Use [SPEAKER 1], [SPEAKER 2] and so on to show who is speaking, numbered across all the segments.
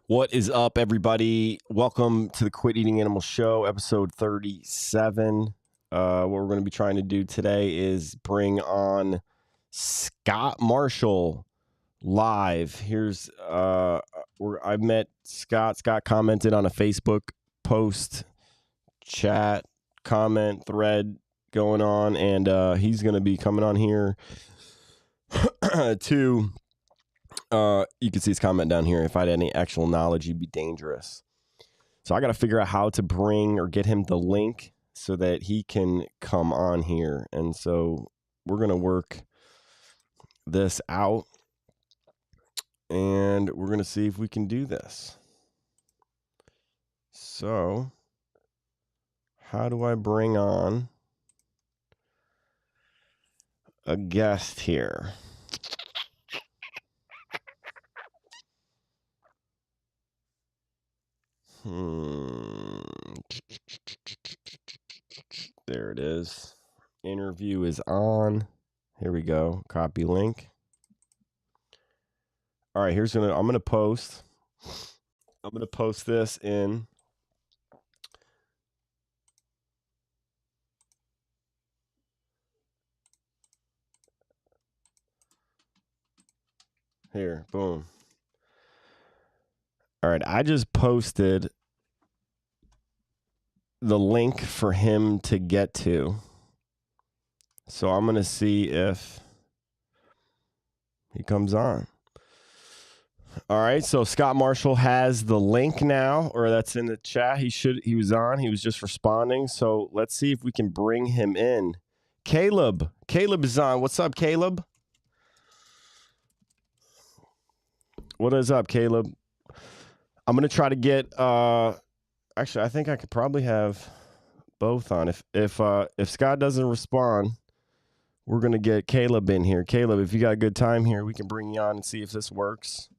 [SPEAKER 1] What is up, everybody? Welcome to the Quit Eating Animals Show, episode 37. What we're going to be trying to do today is bring on Scott Marshall live. Here's where I met Scott. Scott commented on a Facebook post, chat, comment, thread going on, and he's going to be coming on here to... you can see his comment down here. If I had any actual knowledge, you'd be dangerous. So I got to figure out how to bring or get him the link so that he can come on here. And so we're going to work this out and we're going to see if we can do this. So how do I bring on a guest here? There it is. Interview is on. Here we go. Copy link. All right, I'm gonna post this in here. Boom. All right, I just posted the link for him to get to. So I'm going to see if he comes on. All right, so Scott Marshall has the link now, or that's in the chat. He was on. He was just responding. So let's see if we can bring him in. Caleb is on. What's up, Caleb? What is up, Caleb? I'm going to try to get actually, I think I could probably have both on. If Scott doesn't respond, we're going to get Caleb in here. Caleb, if you got a good time here, we can bring you on and see if this works.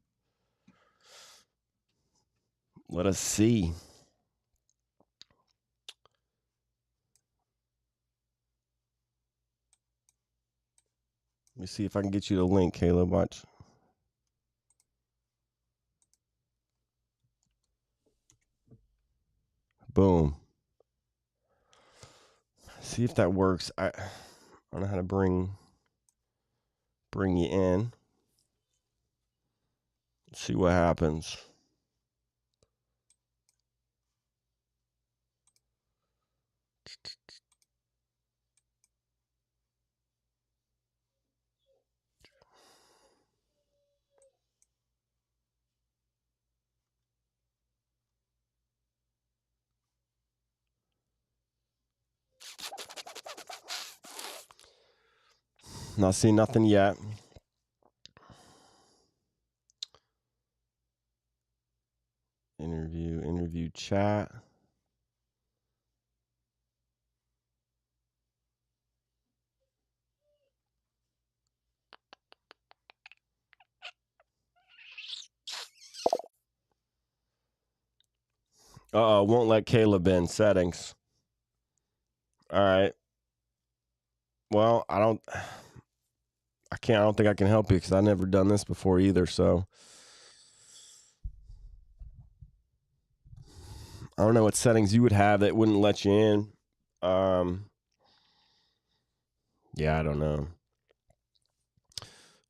[SPEAKER 1] Let us see. Let me see if I can get you the link, Caleb. Watch. Boom. See if that works. I don't know how to bring you in. Let's see what happens. Not seeing nothing yet. Interview chat. Won't let Caleb in. Settings. All right. Well, I don't think I can help you because I've never done this before either, so I don't know what settings you would have that wouldn't let you in. Yeah, I don't know.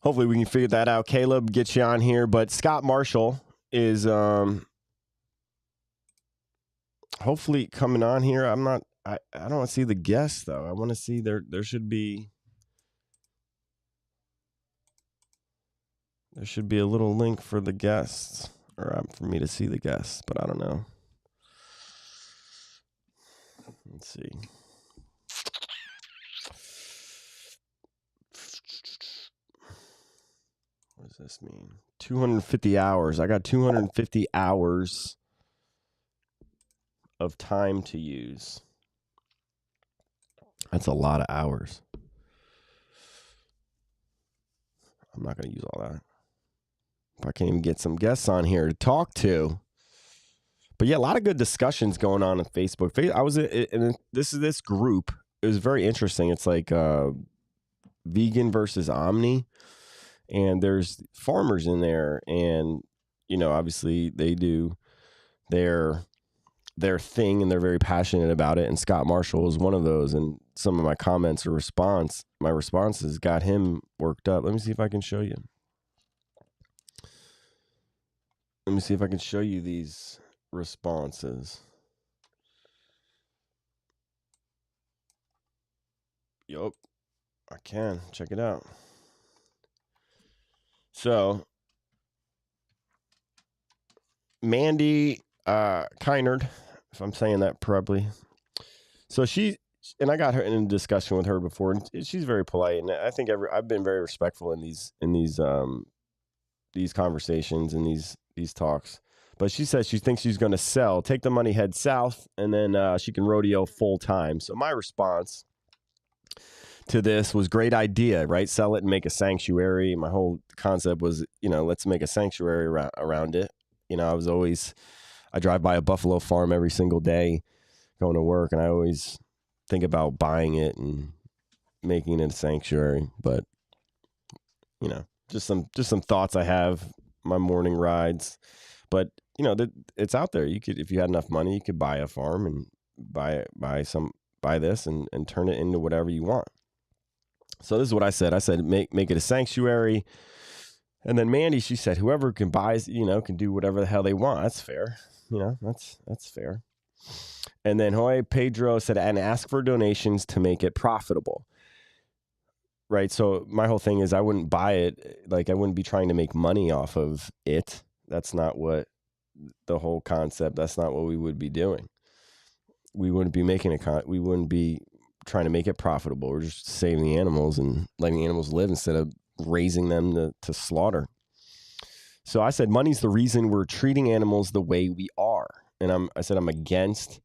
[SPEAKER 1] Hopefully we can figure that out. Caleb, get you on here, but Scott Marshall is hopefully coming on here. I don't want to see the guests though. I want to see there should be a little link for the guests, or for me to see the guests, but I don't know. Let's see. What does this mean? 250 hours. I got 250 hours of time to use. That's a lot of hours. I'm not going to use all that. If I can't even get some guests on here to talk to. But yeah, a lot of good discussions going on Facebook. I was in this group. It was very interesting. It's like vegan versus omni, and there's farmers in there, and obviously they do their thing and they're very passionate about it. And Scott Marshall is one of those. And some of my comments or my responses got him worked up. Let me see if I can show you. Let me see if I can show you these responses. Yup, I can. Check it out. So, Mandy Kynard, if I'm saying that properly. So and I got her in a discussion with her before, and she's very polite, and I think I've been very respectful in these conversations and these talks. But she says she thinks she's going to sell, take the money, head south, and then she can rodeo full time. So my response to this was, great idea, right? Sell it and make a sanctuary. My whole concept was, let's make a sanctuary around it. I drive by a buffalo farm every single day going to work, and I always think about buying it and making it a sanctuary. But, just some thoughts I have, my morning rides. But, it's out there. You could, if you had enough money, you could buy a farm and buy this and turn it into whatever you want. So this is what I said. I said, make it a sanctuary. And then Mandy, she said, whoever can buy, can do whatever the hell they want. That's fair. That's fair. And then Jorge Pedro said, and ask for donations to make it profitable. Right. So my whole thing is I wouldn't buy it. Like I wouldn't be trying to make money off of it. That's not what the whole concept. That's not what we would be doing. We wouldn't be making we wouldn't be trying to make it profitable. We're just saving the animals and letting the animals live instead of raising them to slaughter. So I said, money's the reason we're treating animals the way we are. And I said, I'm against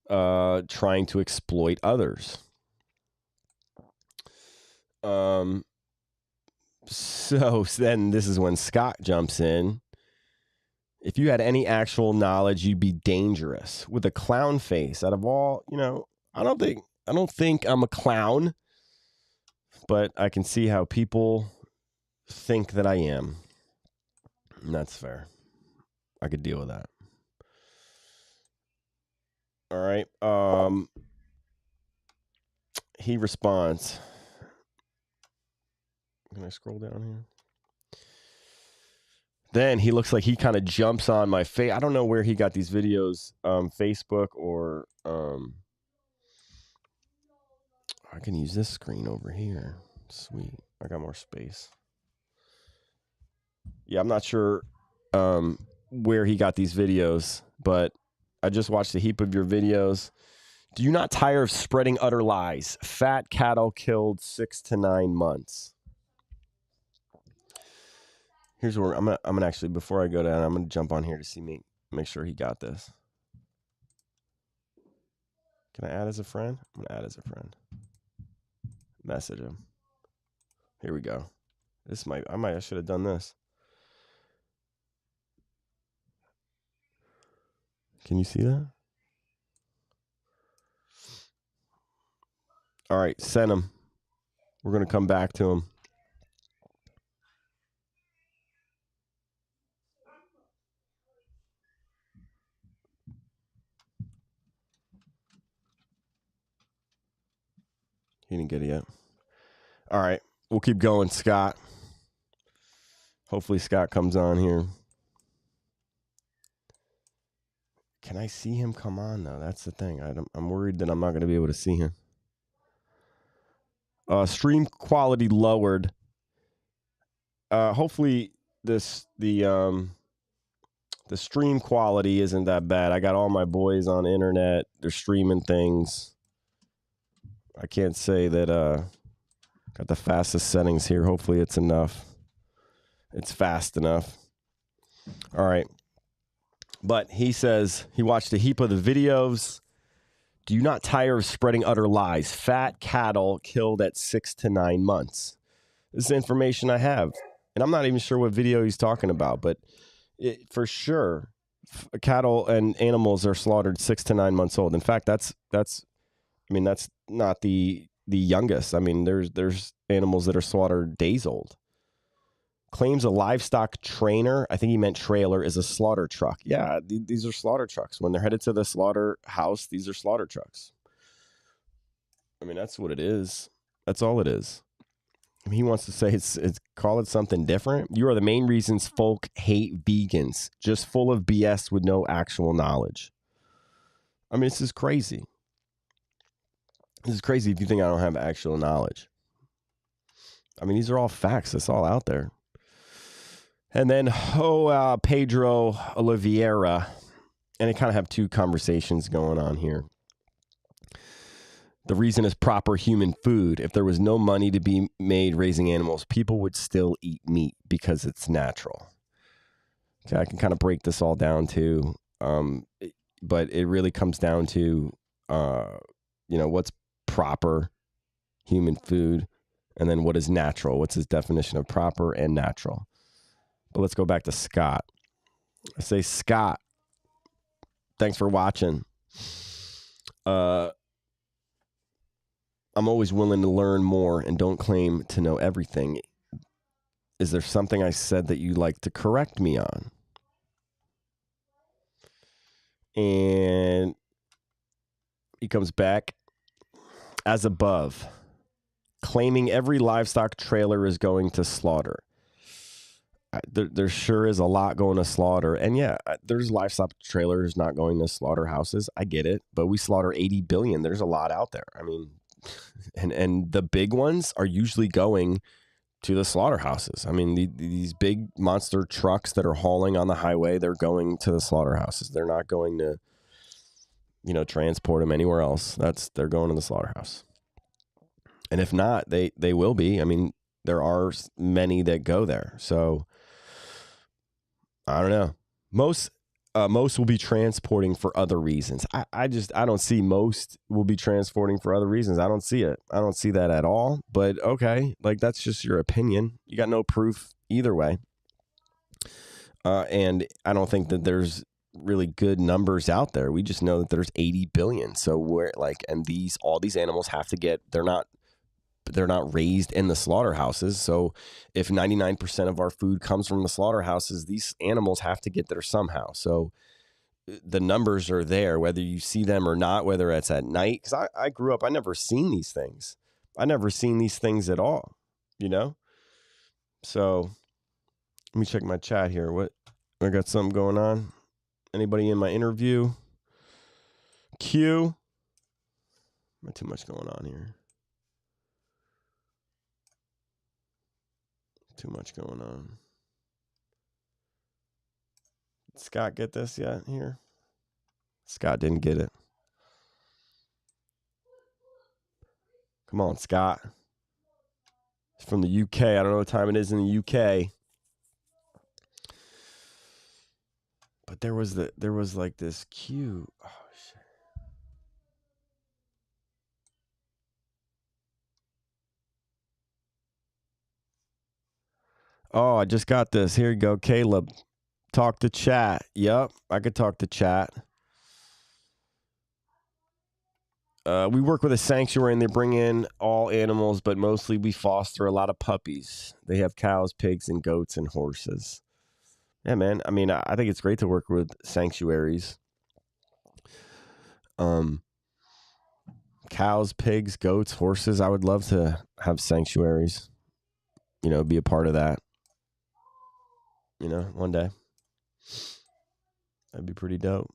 [SPEAKER 1] trying to exploit others. So then this is when Scott jumps in. If you had any actual knowledge, you'd be dangerous. With a clown face. Out of all, I don't think I'm a clown, but I can see how people think that I am. And that's fair. I could deal with that. All right. He responds. Can I scroll down here? Then he looks like he kind of jumps on my face. I don't know where he got these videos, Facebook or I can use this screen over here. Sweet. I got more space. Yeah, I'm not sure where he got these videos, but I just watched a heap of your videos. Do you not tire of spreading utter lies? Fat cattle killed 6 to 9 months. Here's where I'm gonna actually, before I go down, I'm gonna jump on here to make sure he got this. Can I add as a friend? I'm gonna add as a friend. Message him. Here we go. I should have done this. Can you see that? All right, send him. We're gonna come back to him. He didn't get it yet. All right. We'll keep going, Scott. Hopefully Scott comes on here. Can I see him come on, though? That's the thing. I'm worried that I'm not going to be able to see him. Stream quality lowered. Hopefully the stream quality isn't that bad. I got all my boys on the internet. They're streaming things. I can't say that got the fastest settings here. Hopefully it's enough. It's fast enough. All right. But he says he watched a heap of the videos. Do you not tire of spreading utter lies? Fat cattle killed at 6 to 9 months. This is information I have. And I'm not even sure what video he's talking about, but for sure, cattle and animals are slaughtered 6 to 9 months old. In fact, that's not the youngest. I mean, there's animals that are slaughtered days old. Claims a livestock trainer, I think he meant trailer, is a slaughter truck. Yeah, these are slaughter trucks. When they're headed to the slaughterhouse, these are slaughter trucks. I mean, that's what it is. That's all it is. I mean, he wants to say it's call it something different. You are the main reasons folk hate vegans. Just full of BS with no actual knowledge. I mean, this is crazy. This is crazy if you think I don't have actual knowledge. I mean, these are all facts. It's all out there. And then, Pedro Oliveira, and I kind of have two conversations going on here. The reason is proper human food. If there was no money to be made raising animals, people would still eat meat because it's natural. Okay, I can kind of break this all down too, but it really comes down to, what's proper human food, and then what is natural. What's his definition of proper and natural? But let's go back to Scott. I say, Scott, thanks for watching. I'm always willing to learn more and don't claim to know everything. Is there something I said that you'd like to correct me on? And he comes back as above, claiming every livestock trailer is going to slaughter. There sure is a lot going to slaughter. And yeah, there's livestock trailers not going to slaughterhouses. I get it. But we slaughter 80 billion. There's a lot out there. I mean, and the big ones are usually going to the slaughterhouses. I mean, these big monster trucks that are hauling on the highway, they're going to the slaughterhouses. They're not going to, transport them anywhere else. They're going to the slaughterhouse. And if not, they will be. I mean, there are many that go there. So I don't know. Most will be transporting for other reasons. I don't see most will be transporting for other reasons. I don't see it. I don't see that at all. But okay, like that's just your opinion. You got no proof either way. And I don't think that there's really good numbers out there. We just know that there's 80 billion. So all these animals have to get. They're not raised in the slaughterhouses. So if 99% of our food comes from the slaughterhouses, these animals have to get there somehow. So the numbers are there, whether you see them or not, whether it's at night. Because I grew up, I never seen these things. I never seen these things at all, So let me check my chat here. What I got something going on? Anybody in my interview? Q? Not too much going on here. Too much going on. Did Scott get this yet here? Scott didn't get it. Come on, Scott. He's from the UK. I don't know what time it is in the UK. But there was like this cue. Oh shit. Oh, I just got this. Here you go, Caleb. Talk to chat. Yep, I could talk to chat. We work with a sanctuary and they bring in all animals, but mostly we foster a lot of puppies. They have cows, pigs, and goats and horses. Yeah, man. I mean, I think it's great to work with sanctuaries. Cows, pigs, goats, horses. I would love to have sanctuaries. Be a part of that. One day. That'd be pretty dope.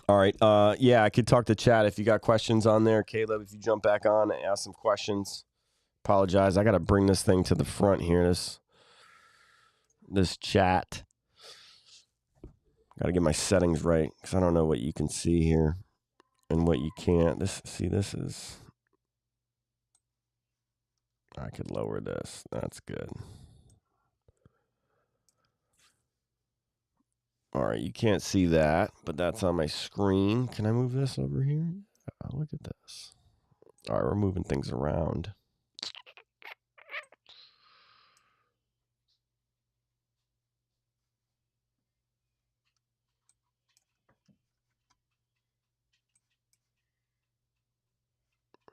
[SPEAKER 1] All right. Yeah, I could talk to chat if you got questions on there. Caleb, if you jump back on and ask some questions. Apologize. I got to bring this thing to the front here. This chat. Got to get my settings right because I don't know what you can see here and what you can't. This is. I could lower this. That's good. All right, you can't see that, but that's on my screen. Can I move this over here? Oh, look at this. All right, we're moving things around.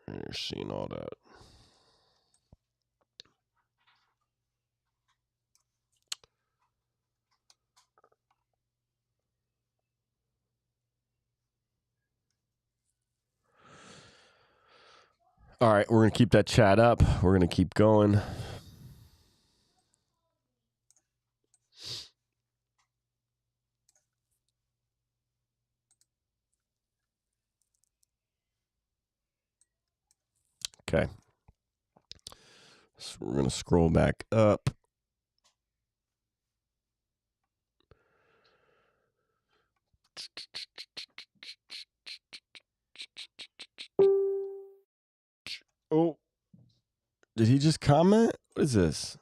[SPEAKER 1] You're seeing all that. All right, we're going to keep that chat up. We're going to keep going. Okay. So we're going to scroll back up. Oh, did he just comment? What is this?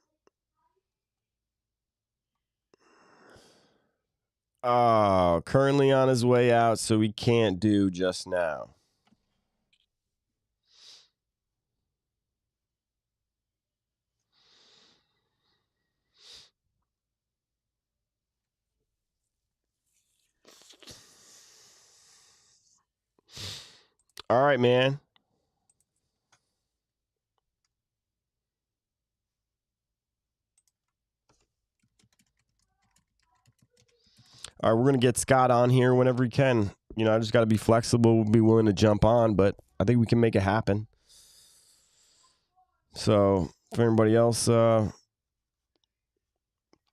[SPEAKER 1] Oh, currently on his way out, so we can't do just now. All right, man. All right, we're going to get Scott on here whenever he can. You know, I just got to be flexible. We'll be willing to jump on, but I think we can make it happen. So if anybody else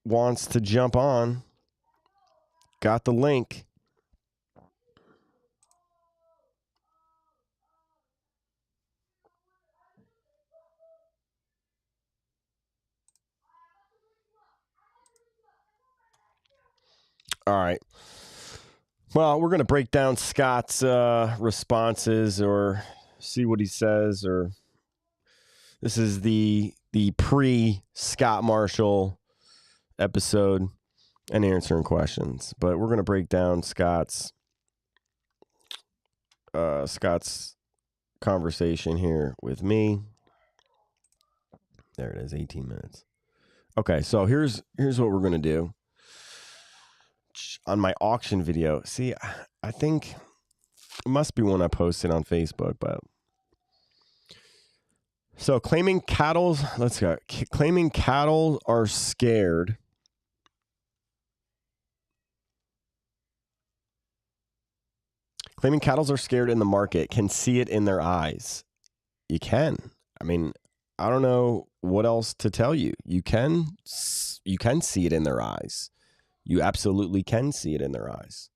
[SPEAKER 1] wants to jump on, got the link. All right. Well, we're going to break down Scott's responses or see what he says. Or this is the pre-Scott Marshall episode and answering questions. But we're going to break down Scott's conversation here with me. There it is, 18 minutes. Okay, so here's what we're going to do. On my auction video, see, I think it must be one I posted on Facebook, but so claiming cattle are scared. Claiming cattle are scared in the market, can see it in their eyes. You can. I mean, I don't know what else to tell you. You can see it in their eyes. You absolutely can see it in their eyes.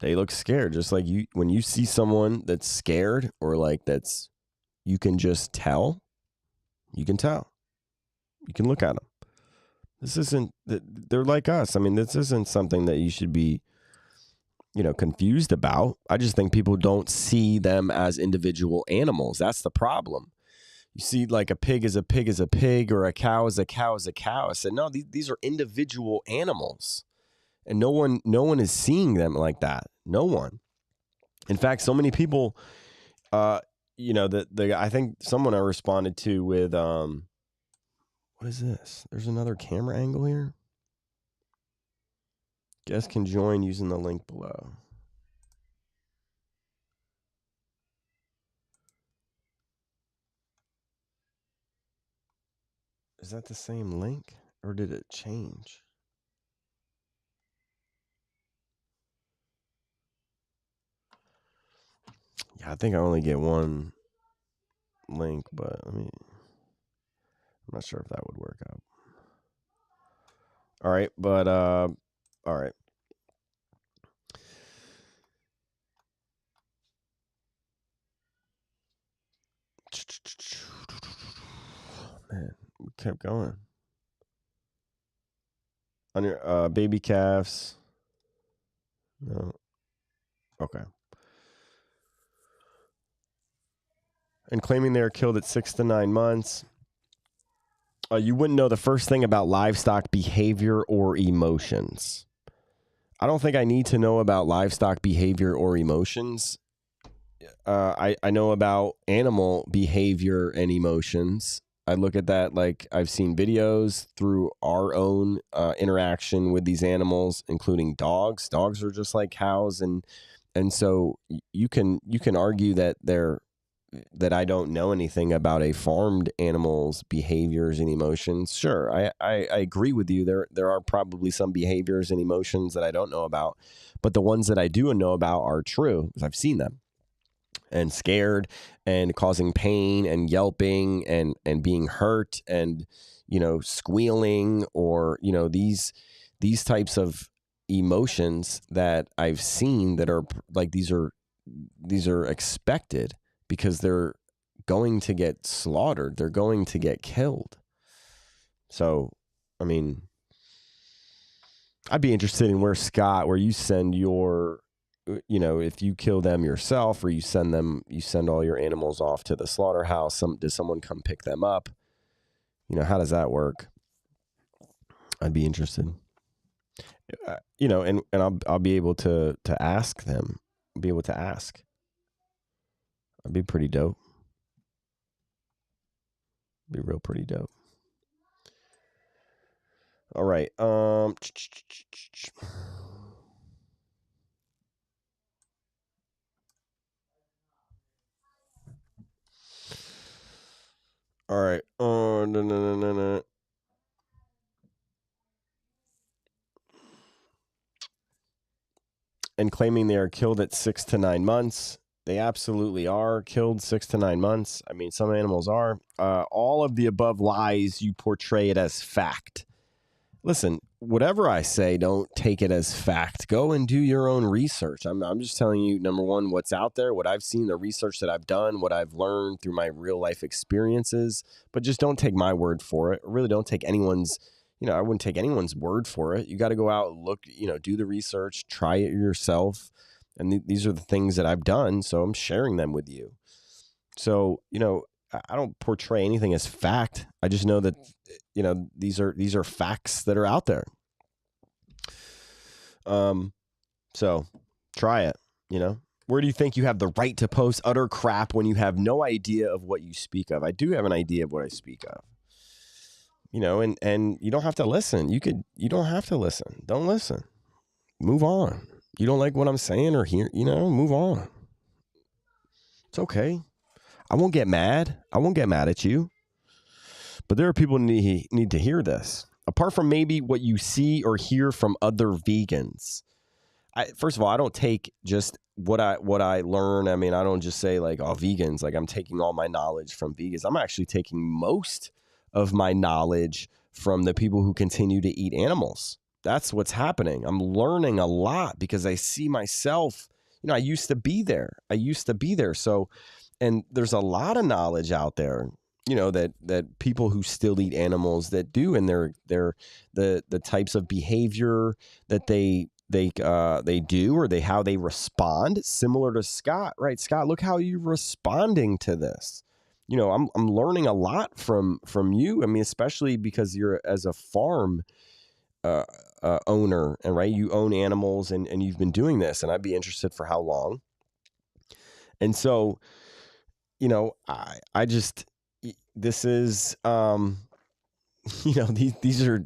[SPEAKER 1] They look scared, just like you. When you see someone that's scared or like you can just tell. You can tell. You can look at them. This isn't. They're like us. I mean, this isn't something that you should be, confused about. I just think people don't see them as individual animals. That's the problem. You see, like a pig is a pig is a pig, or a cow is a cow is a cow. I said, no, these are individual animals, and no one is seeing them like that. No one. In fact, so many people, I think someone I responded to with, what is this? There's another camera angle here. Guests can join using the link below. Is that the same link, or did it change? Yeah, I think I only get one link, but I'm not sure if that would work out. All right, but all right. Man, we kept going. On your baby calves. No. Okay. And claiming they are killed at 6 to 9 months. You wouldn't know the first thing about livestock behavior or emotions. I don't think I need to know about livestock behavior or emotions. I know about animal behavior and emotions. I look at that like I've seen videos through our own interaction with these animals, including dogs. Dogs are just like cows, and so you can argue that I don't know anything about a farmed animal's behaviors and emotions. Sure, I agree with you. There are probably some behaviors and emotions that I don't know about, but the ones that I do know about are true because I've seen them. and scared and causing pain and yelping and being hurt and, squealing, or, these types of emotions that I've seen that are like, these are expected because they're going to get slaughtered. They're going to get killed. So, I mean, I'd be interested in where you send your, if you kill them yourself, or you send all your animals off to the slaughterhouse. Does someone come pick them up? How does that work? I'd be interested. And I'll be able to ask them. I'll be able to ask. That'd be pretty dope. Be real pretty dope. All right. All right. No. And claiming they are killed at 6 to 9 months. They absolutely are killed 6 to 9 months. I mean, some animals are. All of the above lies, you portray it as fact. Listen, whatever I say, don't take it as fact. Go and do your own research. I'm just telling you, number one, what's out there, what I've seen, the research that I've done, what I've learned through my real life experiences. But just don't take my word for it. Really don't take anyone's, I wouldn't take anyone's word for it. You got to go out, look, do the research, try it yourself. And these are the things that I've done, so I'm sharing them with you. So, I don't portray anything as fact. I just know that, these are facts that are out there. So try it, Where do you think you have the right to post utter crap when you have no idea of what you speak of? I do have an idea of what I speak of. And you don't have to listen. You don't have to listen. Don't listen. Move on. You don't like what I'm saying or hear, move on. It's okay. I won't get mad. I won't get mad at you. But there are people who need to hear this. Apart from maybe what you see or hear from other vegans. First of all, I don't take just what I learn. I mean, I don't just say like, oh, vegans, like I'm taking all my knowledge from vegans. I'm actually taking most of my knowledge from the people who continue to eat animals. That's what's happening. I'm learning a lot because I see myself, I used to be there. So, and there's a lot of knowledge out there, that people who still eat animals that do, and they're the types of behavior that they do, or how they respond, similar to Scott, right? Scott, look how you're responding to this. I'm learning a lot from you. I mean, especially because you're as a farm owner, and right, you own animals, and you've been doing this, and I'd be interested for how long. And so, I just, this is, these are,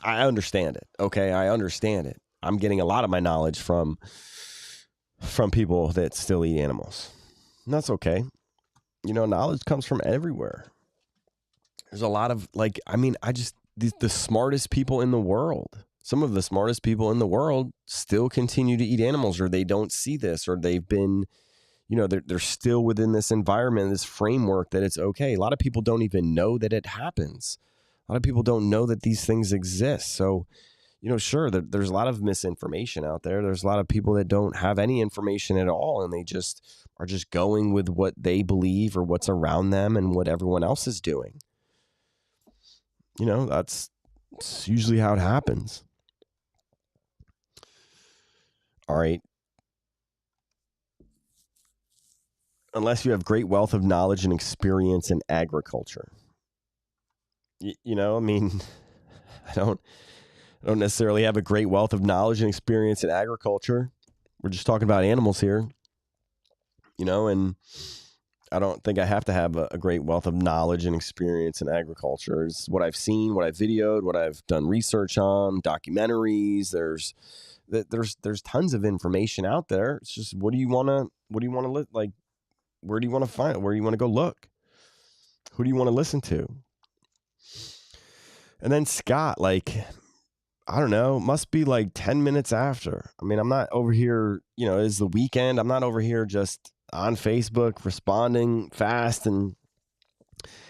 [SPEAKER 1] I understand it. Okay. I understand it. I'm getting a lot of my knowledge from people that still eat animals. And that's okay. Knowledge comes from everywhere. There's a lot of the smartest people in the world, some of the smartest people in the world still continue to eat animals, or they don't see this, or they've been, they're still within this environment, this framework that it's okay. A lot of people don't even know that it happens. A lot of people don't know that these things exist. So, sure, there's a lot of misinformation out there. There's a lot of people that don't have any information at all, and they just are just going with what they believe or what's around them and what everyone else is doing. That's usually how it happens. All right. Unless you have great wealth of knowledge and experience in agriculture. I mean, I don't necessarily have a great wealth of knowledge and experience in agriculture. We're just talking about animals here, and I don't think I have to have a great wealth of knowledge and experience in agriculture. It's what I've seen, what I've videoed, what I've done research on, documentaries. There's tons of information out there. It's just, what do you want to like? Where do you want to find it? Where do you want to go look? Who do you want to listen to? And then Scott, I don't know, must be 10 minutes after. I mean, I'm not over here, it's the weekend. I'm not over here just, on Facebook, responding fast. And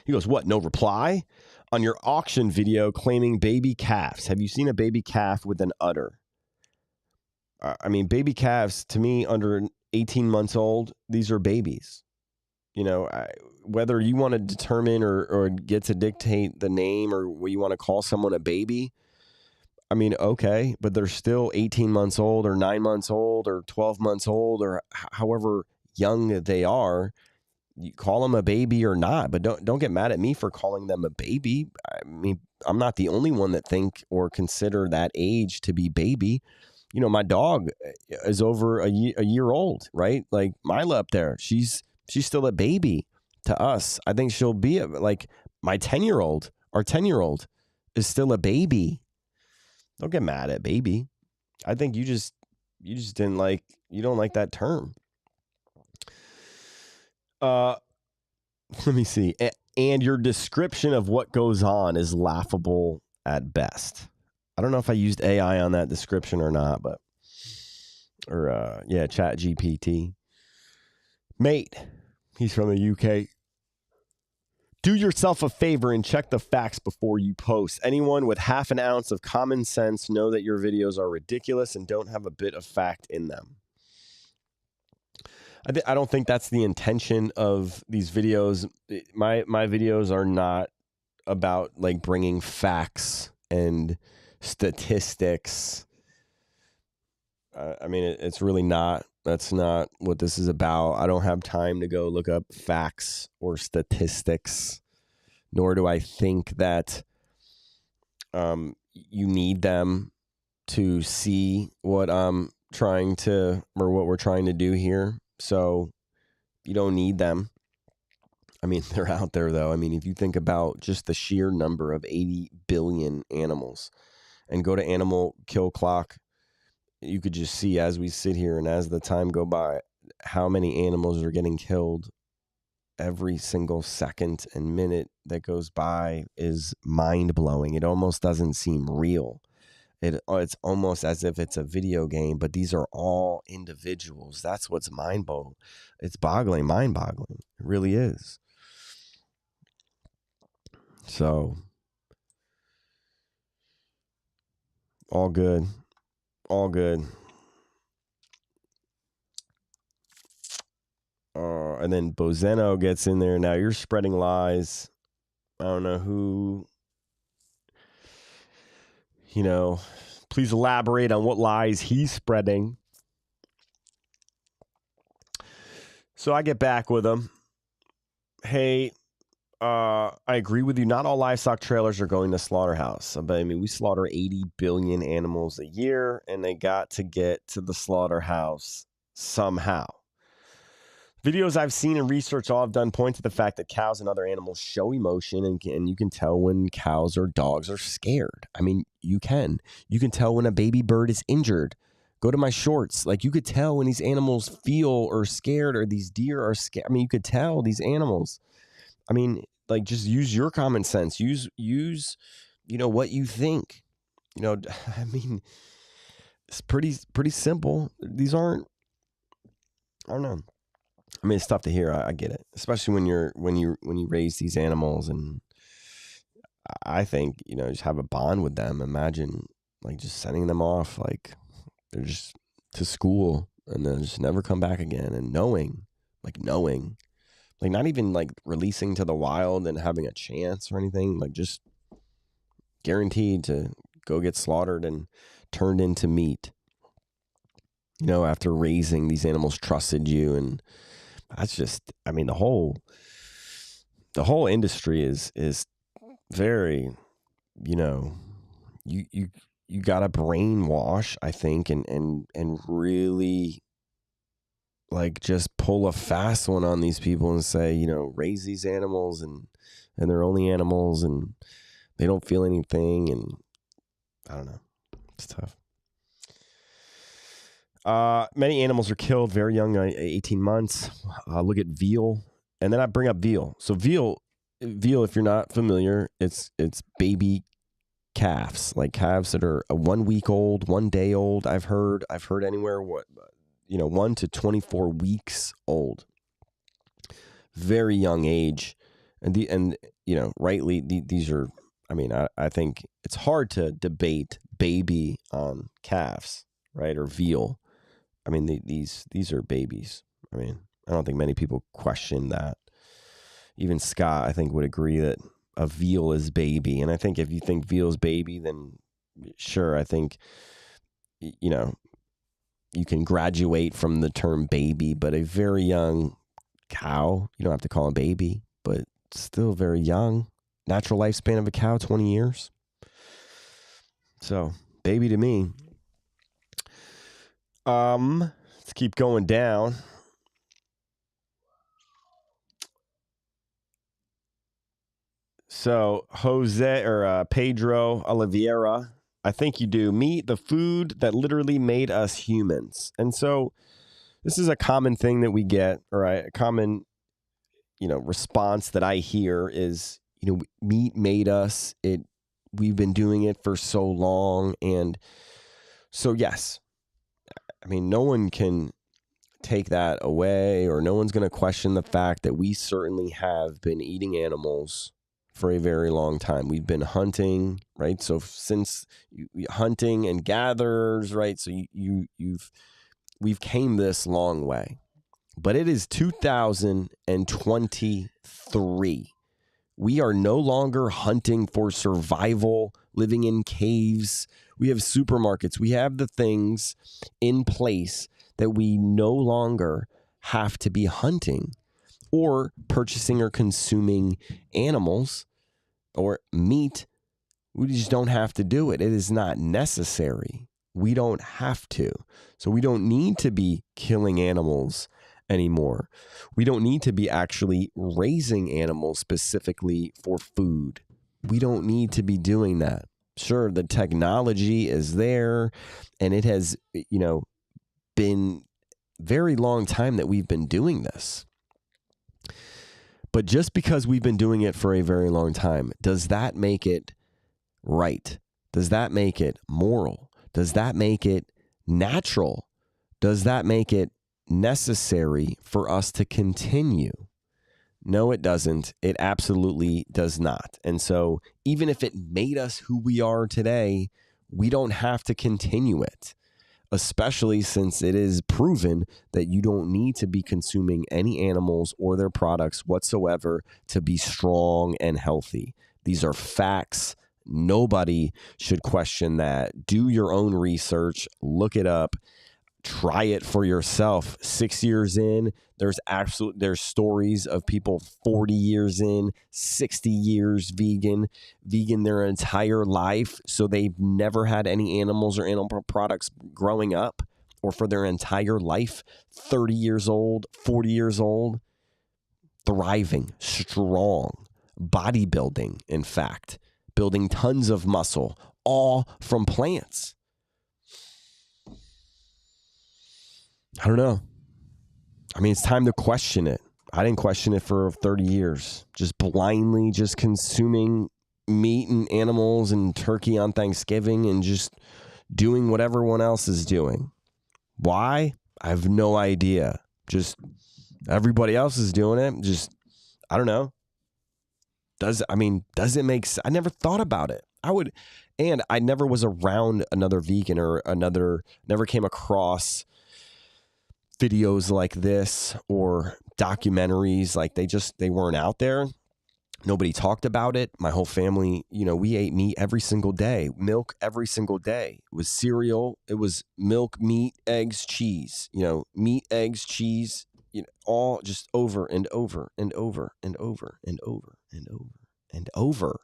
[SPEAKER 1] he goes, what, no reply? On your auction video claiming baby calves, have you seen a baby calf with an udder? I mean, baby calves, to me, under 18 months old, these are babies. You know, whether you want to determine or get to dictate the name or what you want to call someone a baby, I mean, okay, but they're still 18 months old or 9 months old or 12 months old or however young they are. You call them a baby or not, but don't get mad at me for calling them a baby. I mean, I'm not the only one that think or consider that age to be baby. You know, my dog is over a year old, right? Like Mila up there, she's still a baby to us. I think she'll be like my 10-year-old. Our 10-year-old is still a baby. Don't get mad at baby. I think you just don't like that term. Let me see. And your description of what goes on is laughable at best. I don't know if I used AI on that description or not, but Chat GPT. Mate, he's from the UK. Do yourself a favor and check the facts before you post. Anyone with half an ounce of common sense know that your videos are ridiculous and don't have a bit of fact in them. I don't think that's the intention of these videos. My videos are not about like bringing facts and statistics. I mean, it's really not. That's not what this is about. I don't have time to go look up facts or statistics, nor do I think that you need them to see what I'm trying to, or what we're trying to do here. So you don't need them. I mean, they're out there, though. I mean, if you think about just the sheer number of 80 billion animals and go to animal kill clock, you could just see as we sit here and as the time go by, how many animals are getting killed every single second and minute that goes by is mind-blowing. It almost doesn't seem real. It's almost as if it's a video game, but these are all individuals. That's what's mind-boggling. It's mind-boggling. It really is. So, all good. All good. And then Bozeno gets in there. Now you're spreading lies. I don't know who, please elaborate on what lies he's spreading. So I get back with him. Hey, I agree with you. Not all livestock trailers are going to slaughterhouse. But I mean, we slaughter 80 billion animals a year, and they got to get to the slaughterhouse somehow. Videos I've seen and research all I've done point to the fact that cows and other animals show emotion, and you can tell when cows or dogs are scared. I mean, you can tell when a baby bird is injured. Go to my shorts. Like, you could tell when these animals feel or scared, or these deer are scared. I mean, you could tell these animals. I mean, like, just use your common sense. Use what you think. I mean, it's pretty simple. These aren't, I don't know. I mean, it's tough to hear. I get it, especially when you raise these animals, and I think just have a bond with them. Imagine like just sending them off, like they're just to school, and then just never come back again, and knowing, like not even like releasing to the wild and having a chance or anything, like just guaranteed to go get slaughtered and turned into meat. After raising these animals, trusted you, and that's just, I mean, the whole industry is very, you gotta brainwash, I think, and really like just pull a fast one on these people and say, raise these animals and they're only animals and they don't feel anything, and I don't know, it's tough. Many animals are killed very young, 18 months. Look at veal. And then I bring up veal. So veal, if you're not familiar, it's baby calves, like calves that are 1 week old, 1 day old. I've heard anywhere 1 to 24 weeks old. very young age. And rightly, these are, I think it's hard to debate baby on calves, right? Or veal. These are babies. I don't think many people question that. Even Scott, I think, would agree that a veal is baby. And I think if you think veal is baby, then sure, I think, you can graduate from the term baby, but a very young cow, you don't have to call a baby, but still very young. Natural lifespan of a cow, 20 years. So, baby to me. Let's keep going down. So, Jose or Pedro Oliveira, I think you do. Meat, the food that literally made us humans. And so, this is a common thing that we get, or a common, response that I hear is, meat made us. We've been doing it for so long. And so, yes, no one can take that away, or no one's going to question the fact that we certainly have been eating animals for a very long time. We've been hunting, right? So since hunting and gatherers, right? So we've came this long way, but it is 2023. We are no longer hunting for survival, living in caves. We have supermarkets. We have the things in place that we no longer have to be hunting or purchasing or consuming animals or meat. We just don't have to do it. It is not necessary. We don't have to. So we don't need to be killing animals anymore. We don't need to be actually raising animals specifically for food. We don't need to be doing that. Sure, the technology is there, and it has, been very long time that we've been doing this. But just because we've been doing it for a very long time, does that make it right? Does that make it moral? Does that make it natural? Does that make it necessary for us to continue? No, it doesn't. It absolutely does not. And so even if it made us who we are today, we don't have to continue it, especially since it is proven that you don't need to be consuming any animals or their products whatsoever to be strong and healthy. These are facts. Nobody should question that. Do your own research, look it up, try it for yourself. 6 years in, there's stories of people 40 years in, 60 years vegan their entire life. So they've never had any animals or animal products growing up or for their entire life. 30 years old, 40 years old, thriving, strong, bodybuilding, in fact, building tons of muscle, all from plants. I don't know. It's time to question it. I didn't question it for 30 years. Just blindly just consuming meat and animals and turkey on Thanksgiving and just doing what everyone else is doing. Why? I have no idea. Just everybody else is doing it. Just, I don't know. Does it make sense? I never thought about it. And I never was around another vegan or never came across videos like this or documentaries. Like they weren't out there. Nobody talked about it. My whole family, we ate meat every single day, milk every single day. It was cereal. It was milk, meat, eggs, cheese, meat, eggs, cheese, all just over and over and over and over and over and over and over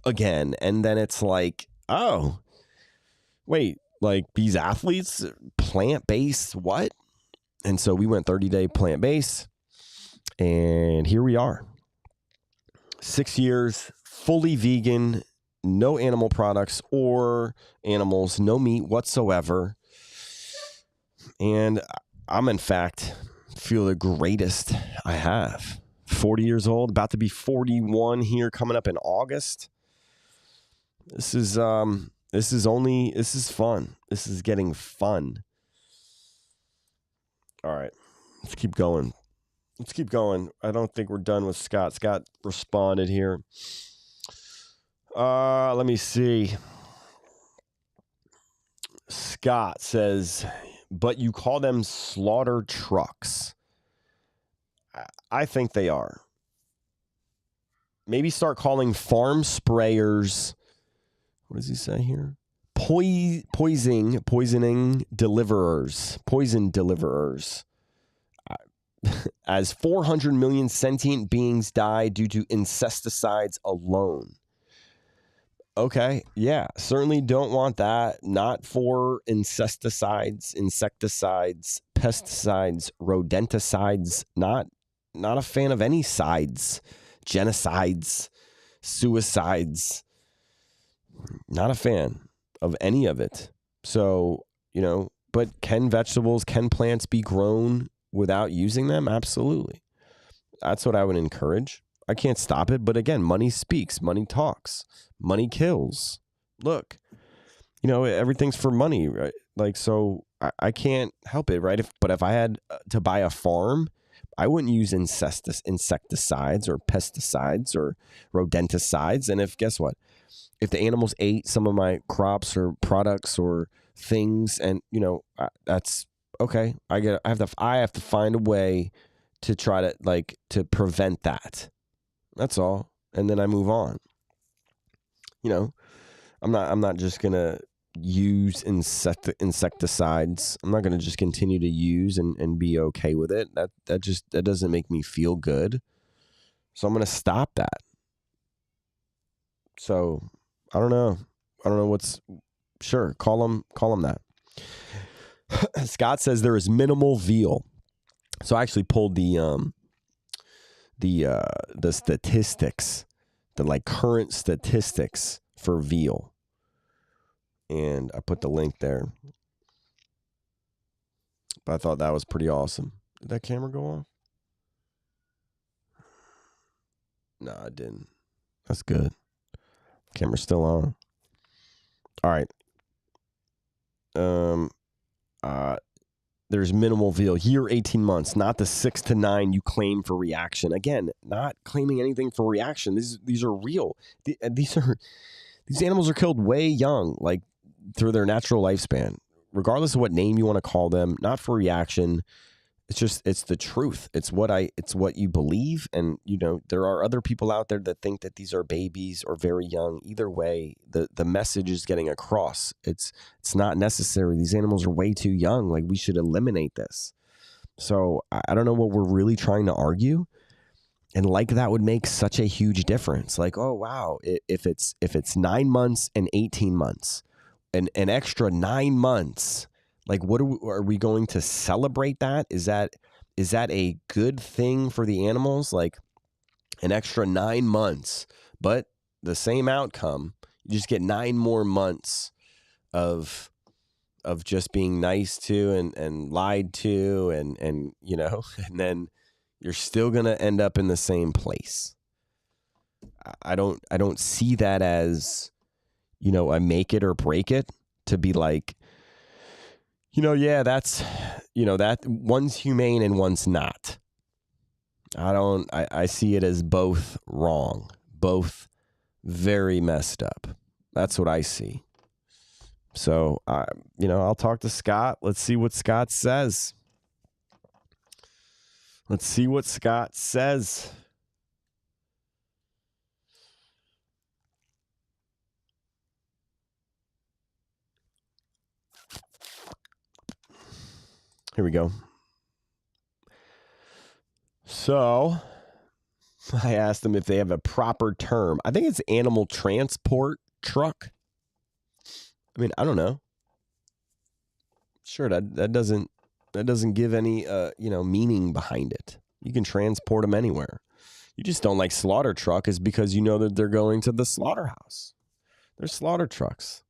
[SPEAKER 1] again. And then it's like, oh, wait, like these athletes, plant-based, what? And so we went 30-day plant-based, and here we are. 6 years, fully vegan, no animal products or animals, no meat whatsoever. And I'm, in fact, feel the greatest I have. 40 years old, about to be 41 here, coming up in August. This is fun. This is getting fun. All right, let's keep going. Let's keep going. I don't think we're done with Scott. Scott responded here. Let me see. Scott says, but you call them slaughter trucks. I think they are. Maybe start calling farm sprayers. What does he say here? Poisoning deliverers. Poison deliverers. As 400 million sentient beings die due to insecticides alone. Okay, yeah, certainly don't want that. Not for insecticides, pesticides, rodenticides. Not a fan of any sides. Genocides, suicides. Not a fan of any of it. So, but can plants be grown without using them? Absolutely. That's what I would encourage. I can't stop it. But again, money speaks, money talks, money kills. Look, everything's for money, right? Like, so I can't help it, right? But if I had to buy a farm, I wouldn't use insecticides or pesticides or rodenticides. And guess what? If the animals ate some of my crops or products or things, and that's okay. I have to find a way to try to prevent that. That's all. And then I move on. I'm not just gonna use insecticides. I'm not gonna just continue to use and be okay with it. That doesn't make me feel good. So I'm gonna stop that. So I don't know what's sure. Call them that. Scott says there is minimal veal. So I actually pulled the statistics, the current statistics for veal. And I put the link there. But I thought that was pretty awesome. Did that camera go off? No, it didn't. That's good. Camera's still on. All right. There's minimal veal. Year 18 months, not the 6 to 9 you claim for reaction. Again, not claiming anything for reaction. These are real. These animals are killed way young, like through their natural lifespan, regardless of what name you want to call them. Not for reaction. It's the truth. It's what you believe. And, there are other people out there that think that these are babies or very young. Either way, the message is getting across. It's not necessary. These animals are way too young. Like, we should eliminate this. So I don't know what we're really trying to argue. And that would make such a huge difference. Like, oh, wow, if it's 9 months and 18 months, an extra 9 months, like, what are we going to celebrate that? Is that a good thing for the animals? Like, an extra 9 months, but the same outcome. You just get 9 more months of just being nice to and lied to and and then you're still going to end up in the same place. I don't see that as, a make it or break it to be like, yeah, that's, that one's humane and one's not. I see it as both wrong, both very messed up. That's what I see. So, I'll talk to Scott. Let's see what Scott says. Here we go. So I asked them if they have a proper term. I think it's animal transport truck. I mean, I don't know. Sure, that doesn't give any meaning behind it. You can transport them anywhere. You just don't like slaughter truck is because you know that they're going to the slaughterhouse. They're slaughter trucks.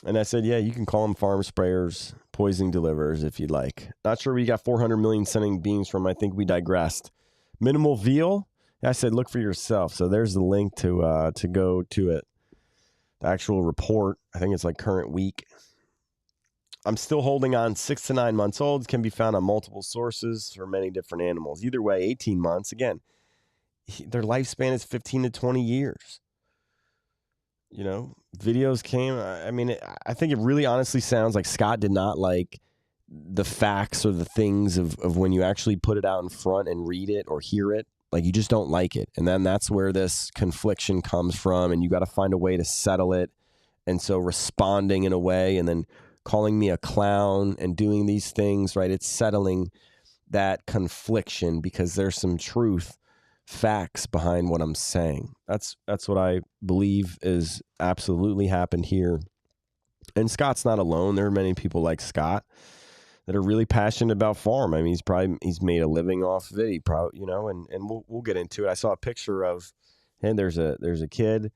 [SPEAKER 1] And I said, yeah, you can call them farm sprayers, poison deliverers if you'd like. Not sure where you got 400 million sentient beings from. I think we digressed. Minimal veal. I said, look for yourself. So there's the link to go to it. The actual report. I think it's like current week. I'm still holding on. 6 to 9 months old, can be found on multiple sources for many different animals. Either way, 18 months. Again, their lifespan is 15 to 20 years. You know, videos came. I mean, I think it really honestly sounds like Scott did not like the facts or the things of when you actually put it out in front and read it or hear it. Like, you just don't like it. And then that's where this confliction comes from, and you got to find a way to settle it. And so responding in a way and then calling me a clown and doing these things, right? It's settling that confliction because there's some truth, facts behind what I'm saying. That's what I believe is absolutely happened here. And Scott's not alone. There are many people like Scott that are really passionate about farm. I mean, he's made a living off of it. He probably, you know, and we'll get into it. I saw a picture of him. There's a kid.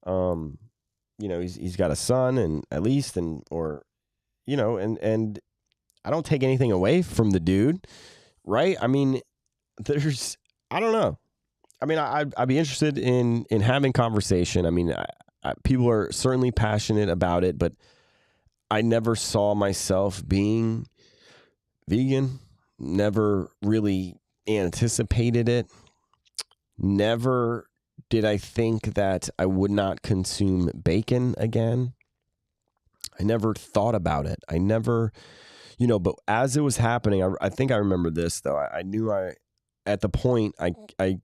[SPEAKER 1] You know, he's got a son, and at least, and I don't take anything away from the dude, right? I mean, I don't know. I mean, I'd be interested in having conversation. I mean, people are certainly passionate about it, but I never saw myself being vegan, never really anticipated it, never did I think that I would not consume bacon again. I never thought about it. I never, but as it was happening, I think I remember this, though. I knew at the point, I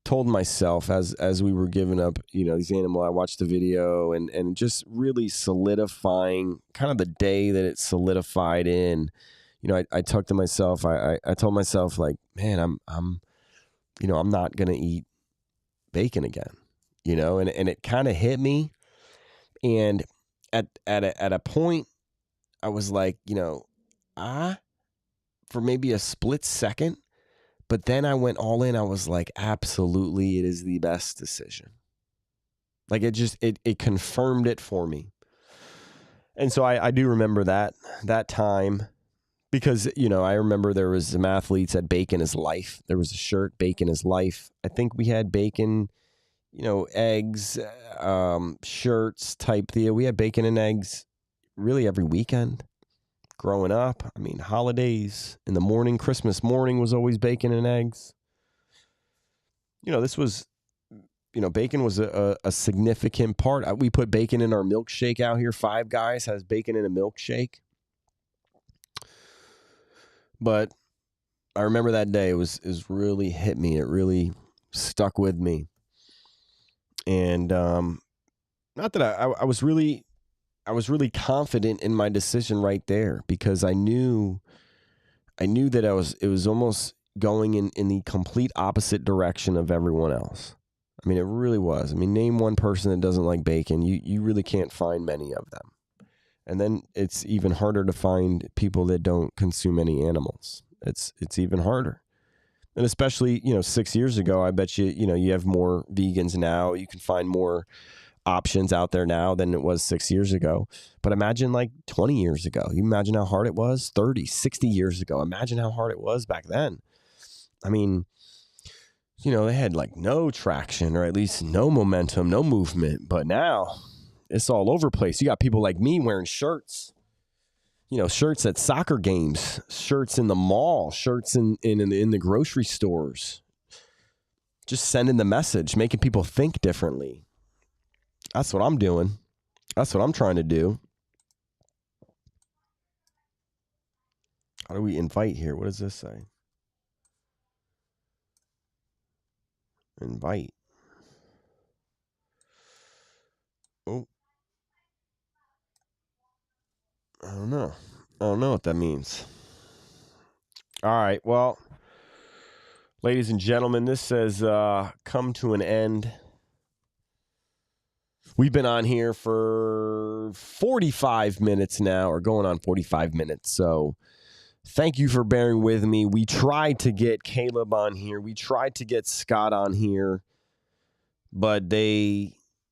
[SPEAKER 1] told myself as we were giving up, these animals, I watched the video and just really solidifying kind of the day that it solidified in, I talked to myself, I told myself, like, man, I'm not going to eat bacon again, and it kind of hit me. And at a point I was like, for maybe a split second, but then I went all in. I was like, absolutely, it is the best decision. Like, it confirmed it for me. And so I do remember that time because, I remember there was some athletes at Bacon is Life. There was a shirt, Bacon is Life. I think we had bacon, eggs, shirts type deal. We had bacon and eggs really every weekend. Growing up, I mean, holidays in the morning, Christmas morning was always bacon and eggs. This was, bacon was a significant part. We put bacon in our milkshake out here. Five Guys has bacon in a milkshake. But I remember that day, it really hit me. It really stuck with me. And not that I was really confident in my decision right there because I knew that it was almost going in the complete opposite direction of everyone else. I mean, it really was. I mean, name one person that doesn't like bacon. You really can't find many of them. And then it's even harder to find people that don't consume any animals. It's even harder. And especially, 6 years ago, I bet you have more vegans now. You can find more options out there now than it was 6 years ago. But imagine like 20 years ago. You imagine how hard it was 30, 60 years ago. Imagine how hard it was back then. I mean, they had like no traction or at least no momentum, no movement. But now it's all over the place. You got people like me wearing shirts, shirts at soccer games, shirts in the mall, shirts in the grocery stores. Just sending the message, making people think differently. That's what I'm doing. That's what I'm trying to do. How do we invite here? What does this say? Invite. Oh. I don't know. I don't know what that means. All right. Well, ladies and gentlemen, this says come to an end. We've been on here for 45 minutes now, or going on 45 minutes. So thank you for bearing with me. We tried to get Caleb on here. We tried to get Scott on here, but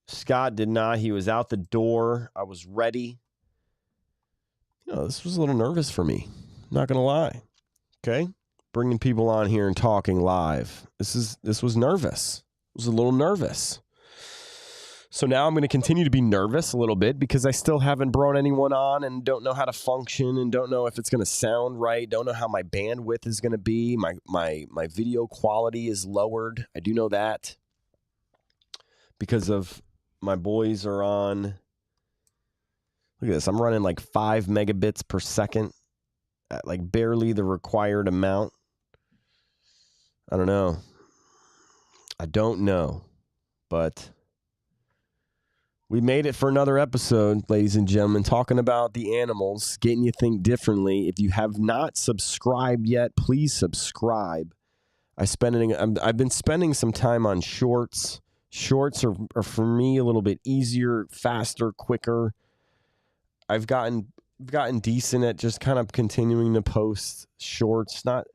[SPEAKER 1] Scott did not. He was out the door. I was ready. This was a little nervous for me. Not going to lie. Okay. Bringing people on here and talking live. This was nervous. It was a little nervous. So now I'm going to continue to be nervous a little bit because I still haven't brought anyone on and don't know how to function and don't know if it's going to sound right. Don't know how my bandwidth is going to be. My video quality is lowered. I do know that because of my boys are on. Look at this. I'm running like 5 megabits per second at like barely the required amount. I don't know. But we made it for another episode, ladies and gentlemen, talking about the animals, getting you think differently. If you have not subscribed yet, please subscribe. I've been spending some time on shorts. Shorts are for me a little bit easier, faster, quicker. I've gotten decent at just kind of continuing to post shorts, not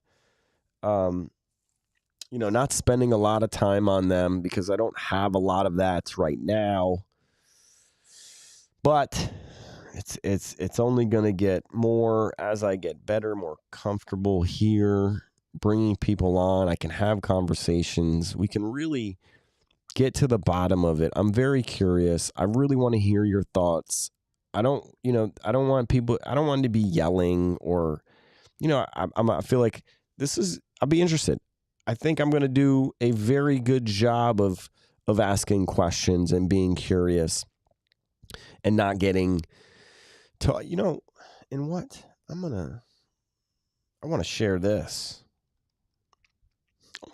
[SPEAKER 1] spending a lot of time on them because I don't have a lot of that right now. But it's only going to get more as I get better, more comfortable here, bringing people on. I can have conversations. We can really get to the bottom of it. I'm very curious. I really want to hear your thoughts. I don't want to be yelling or, I feel like I'll be interested. I think I'm going to do a very good job of asking questions and being curious. And not getting to, and what? I want to share this.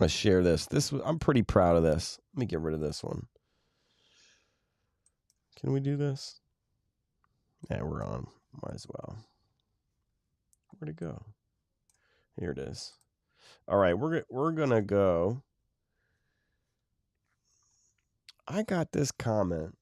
[SPEAKER 1] I'm pretty proud of this. Let me get rid of this one. Can we do this? Yeah, we're on. Might as well. Where'd it go? Here it is. All right, we're going to go. I got this comment.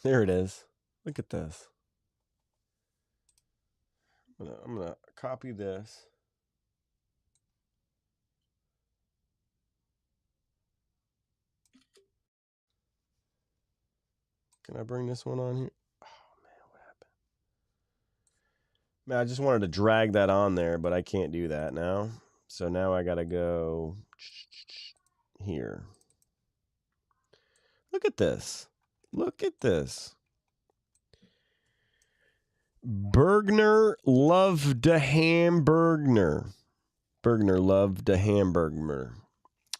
[SPEAKER 1] There it is. Look at this. I'm gonna copy this. Can I bring this one on here? Oh man, what happened? Man, I just wanted to drag that on there, but I can't do that now. So now I gotta go here. Look at this. Bergner loved a hamburger.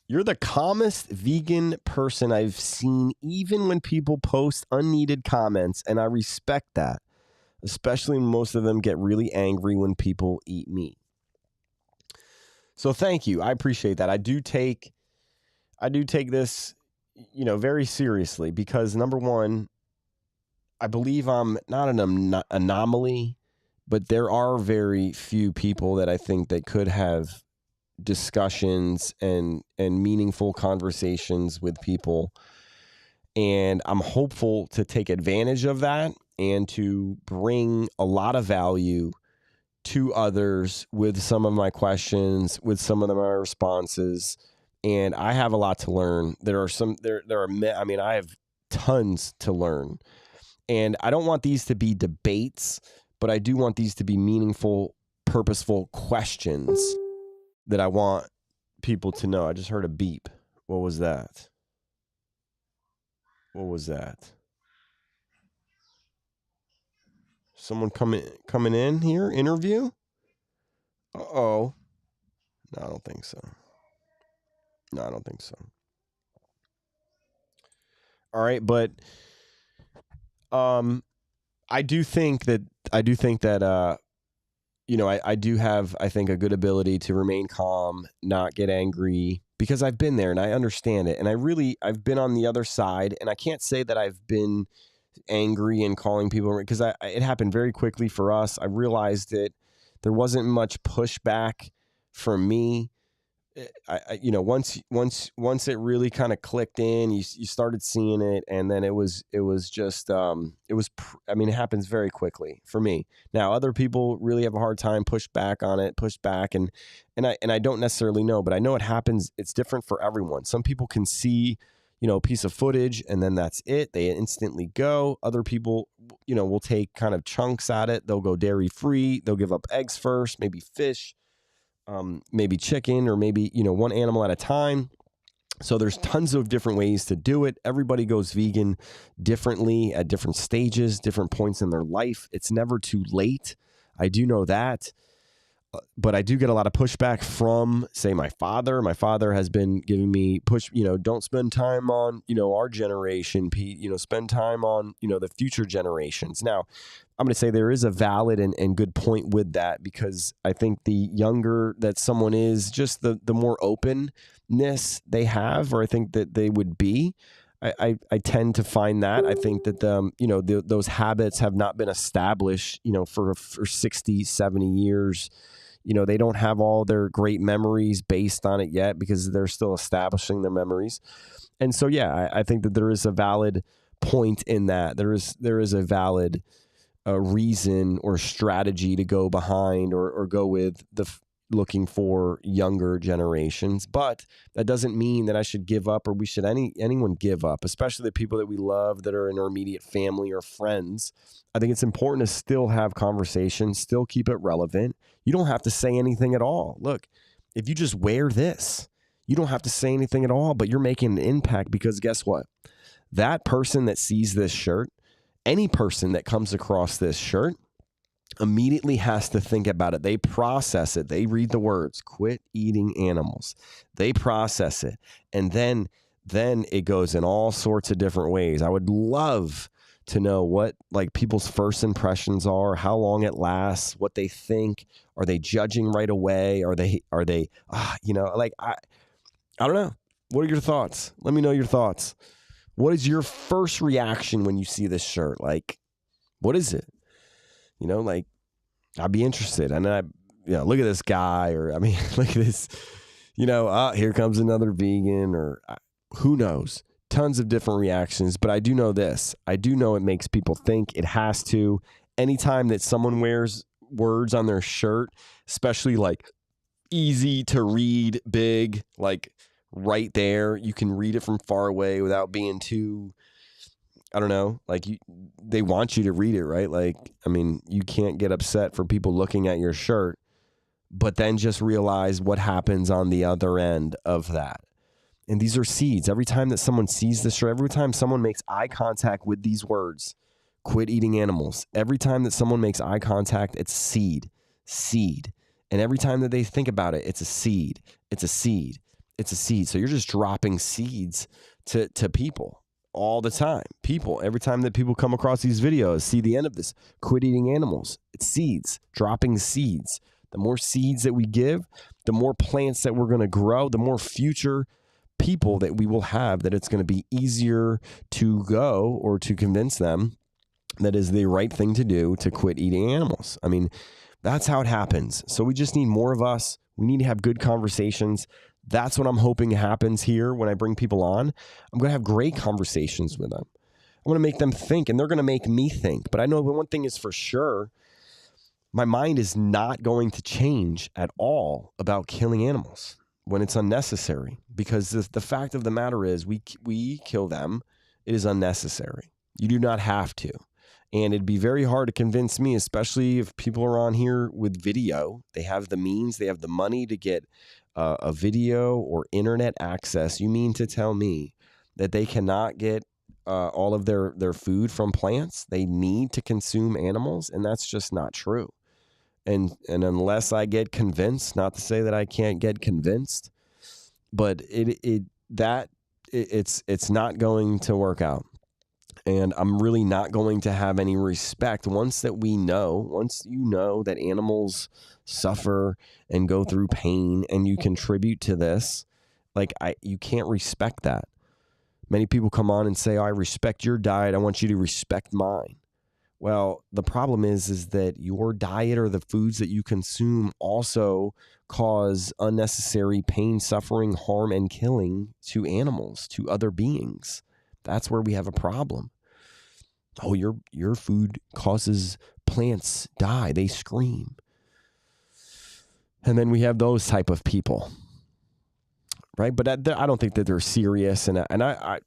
[SPEAKER 1] You're the calmest vegan person I've seen, even when people post unneeded comments, and I respect that, especially when most of them get really angry when people eat meat. So thank you. I appreciate that. I do take this, very seriously because, number one, I believe I'm not an anomaly, but there are very few people that I think that could have discussions and meaningful conversations with people. And I'm hopeful to take advantage of that and to bring a lot of value to others with some of my questions, with some of my responses. And I have a lot to learn. I have tons to learn. And I don't want these to be debates, but I do want these to be meaningful, purposeful questions that I want people to know. I just heard a beep. What was that? Someone coming in here? Interview? Uh-oh. No, I don't think so. All right, but I do think that I do have, I think, a good ability to remain calm, not get angry, because I've been there and I understand it. And I've been on the other side, and I can't say that I've been angry and calling people, because it happened very quickly for us. I realized that there wasn't much pushback from me once it really kind of clicked in, you started seeing it, and then it was just it happens very quickly for me. Now other people really have a hard time, push back, and I don't necessarily know, but I know it happens. It's different for everyone. Some people can see, a piece of footage and then that's it. They instantly go. Other people, will take kind of chunks at it. They'll go dairy free. They'll give up eggs first, maybe fish, maybe chicken, or maybe, one animal at a time. So there's tons of different ways to do it. Everybody goes vegan differently at different stages, different points in their life. It's never too late. I do know that. But I do get a lot of pushback from, say, my father. My father has been giving me don't spend time on, our generation, Pete, spend time on, the future generations. Now, I'm going to say there is a valid and good point with that, because I think the younger that someone is, just the more openness they have, or I think that they would be. I tend to find that. I think that those habits have not been established, for 60, 70 years. They don't have all their great memories based on it yet, because they're still establishing their memories. And so, yeah, I think that there is a valid point in that. There is a valid reason or strategy to go behind or go with looking for younger generations. But that doesn't mean that I should give up, or we should anyone give up, especially the people that we love that are in our immediate family or friends. I think it's important to still have conversations, still keep it relevant. You don't have to say anything at all. Look, if you just wear this, you don't have to say anything at all, but you're making an impact, because guess what? That person that sees this shirt, any person that comes across this shirt, immediately has to think about it. They process it. They read the words, quit eating animals. They process it. And then it goes in all sorts of different ways. I would love to know what people's first impressions are, how long it lasts, what they think. Are they judging right away? Are they I don't know. What are your thoughts? Let me know your thoughts. What is your first reaction when you see this shirt? What is it? I'd be interested. And then look at this guy, or look at this, here comes another vegan, or who knows? Tons of different reactions. But I do know this. I do know it makes people think. It has to. Anytime that someone wears words on their shirt, especially easy to read, big, right there, you can read it from far away without being too, I don't know, they want you to read it, right? You can't get upset for people looking at your shirt, but then just realize what happens on the other end of that. And these are seeds. Every time that someone sees this shirt, every time someone makes eye contact with these words, quit eating animals, every time that someone makes eye contact, it's seed. And every time that they think about it, it's a seed. It's a seed. It's a seed. So you're just dropping seeds to people all the time. Every time that people come across these videos, see the end of this, quit eating animals. It's seeds, dropping seeds. The more seeds that we give, the more plants that we're going to grow, the more future people that we will have, that it's going to be easier to go or to convince them that is the right thing to do, to quit eating animals. That's how it happens. So we just need more of us. We need to have good conversations. That's what I'm hoping happens here when I bring people on. I'm going to have great conversations with them. I'm going to make them think, and they're going to make me think. But I know one thing is for sure, my mind is not going to change at all about killing animals when it's unnecessary, because the fact of the matter is we kill them. It is unnecessary. You do not have to. And it'd be very hard to convince me, especially if people are on here with video. They have the means, they have the money to get a video or internet access. You mean to tell me that they cannot get all of their food from plants? They need to consume animals, and that's just not true. And unless I get convinced, not to say that I can't get convinced, but it's not going to work out. And I'm really not going to have any respect once you know that animals suffer and go through pain, and you contribute to this. You can't respect that. Many people come on and say, I respect your diet. I want you to respect mine. Well, the problem is that your diet or the foods that you consume also cause unnecessary pain, suffering, harm, and killing to animals, to other beings. That's where we have a problem. Oh, your food causes plants die. They scream. And then we have those type of people, right? But I don't think that they're serious. And I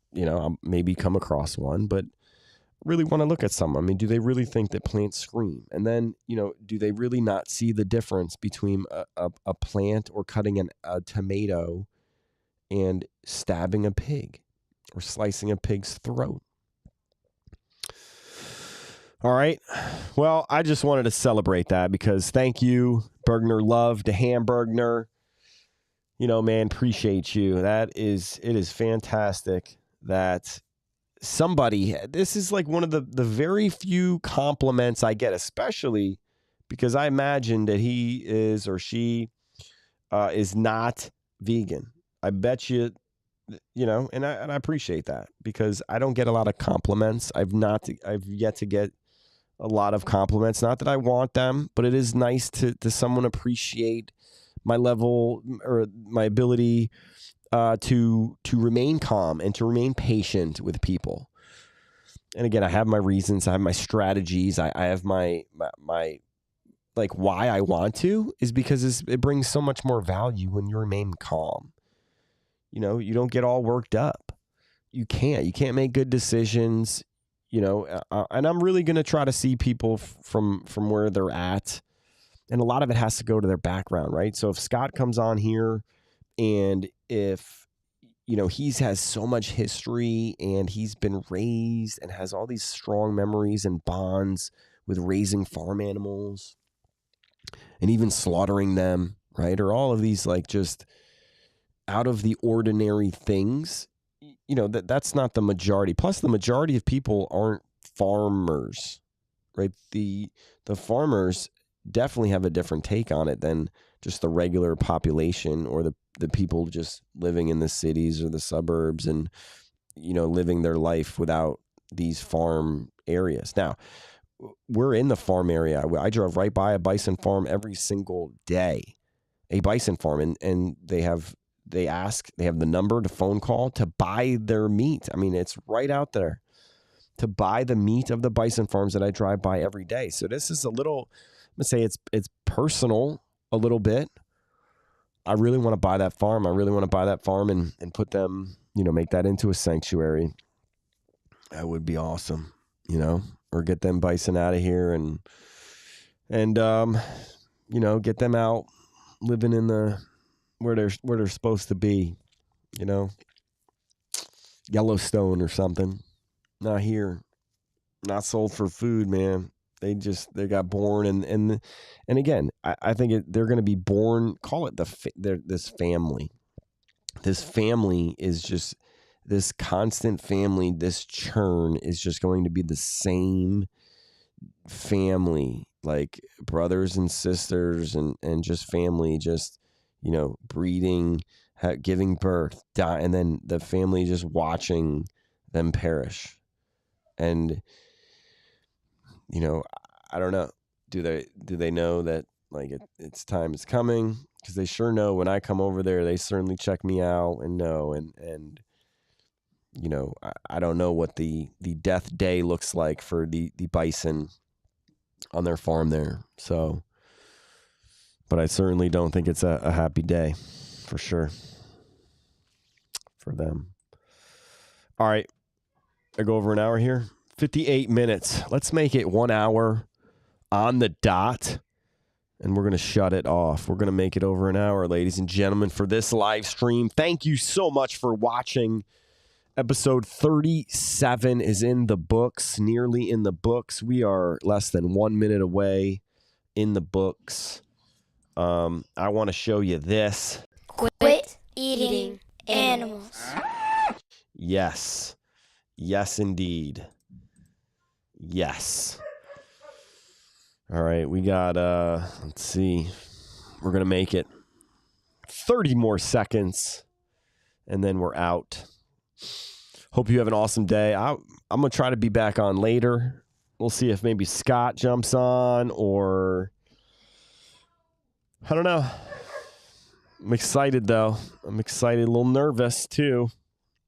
[SPEAKER 1] maybe come across one, but really want to look at some. I mean, do they really think that plants scream? And then, do they really not see the difference between a plant or cutting a tomato and stabbing a pig or slicing a pig's throat? All right. Well, I just wanted to celebrate that because thank you, Bergner Love to Hamburgner. Man, appreciate you. It is fantastic that somebody, this is like one of the very few compliments I get, especially because I imagine that he is or she is not vegan. I bet you, and I appreciate that because I don't get a lot of compliments. I've yet to get a lot of compliments. Not that I want them, but it is nice to someone appreciate my level or my ability to remain calm and to remain patient with people. And again, I have my reasons. I have my strategies. I have my like why I want to is because it brings so much more value when you remain calm. You don't get all worked up. You can't make good decisions. And I'm really going to try to see people from where they're at. And a lot of it has to go to their background, right? So if Scott comes on here and if, he has so much history and he's been raised and has all these strong memories and bonds with raising farm animals and even slaughtering them, right? Or all of these like just out of the ordinary things, that's not the majority. Plus, the majority of people aren't farmers, right? The farmers definitely have a different take on it than just the regular population or the people just living in the cities or the suburbs and, living their life without these farm areas. Now, we're in the farm area. I drove right by a bison farm every single day, a bison farm, and they have the number to phone call to buy their meat. I mean, it's right out there to buy the meat of the bison farms that I drive by every day. So this is I'm going to say it's personal a little bit. I really want to buy that farm. I really want to buy that farm and put them, make that into a sanctuary. That would be awesome, or get them bison out of here and get them out living in where they're supposed to be, Yellowstone or something. Not here, not sold for food, man. They got born and again, I think they're going to be born. Call it this family. This family is just this constant family. This churn is just going to be the same family, like brothers and sisters and just family, just breeding, giving birth, die, and then the family just watching them perish. And I don't know. Do they know that like it's time is coming? Because they sure know when I come over there, they certainly check me out and know. And I don't know what the death day looks like for the bison on their farm there. So, but I certainly don't think it's a happy day for sure for them. All right. I go over an hour here. 58 minutes. Let's make it 1 hour on the dot, and we're going to shut it off. We're going to make it over an hour, ladies and gentlemen, for this live stream. Thank you so much for watching. Episode 37 is in the books, nearly in the books. We are less than 1 minute away in the books. I want to show you this.
[SPEAKER 2] Quit eating animals.
[SPEAKER 1] Yes. Yes, indeed. Yes. All right, we got, let's see. We're going to make it 30 more seconds, and then we're out. Hope you have an awesome day. I'm going to try to be back on later. We'll see if maybe Scott jumps on, or I don't know. I'm excited, though. I'm excited. A little nervous, too.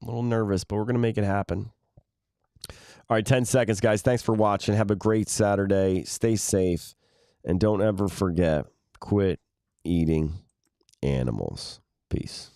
[SPEAKER 1] A little nervous, but we're going to make it happen. All right, 10 seconds, guys. Thanks for watching. Have a great Saturday. Stay safe. And don't ever forget, quit eating animals. Peace.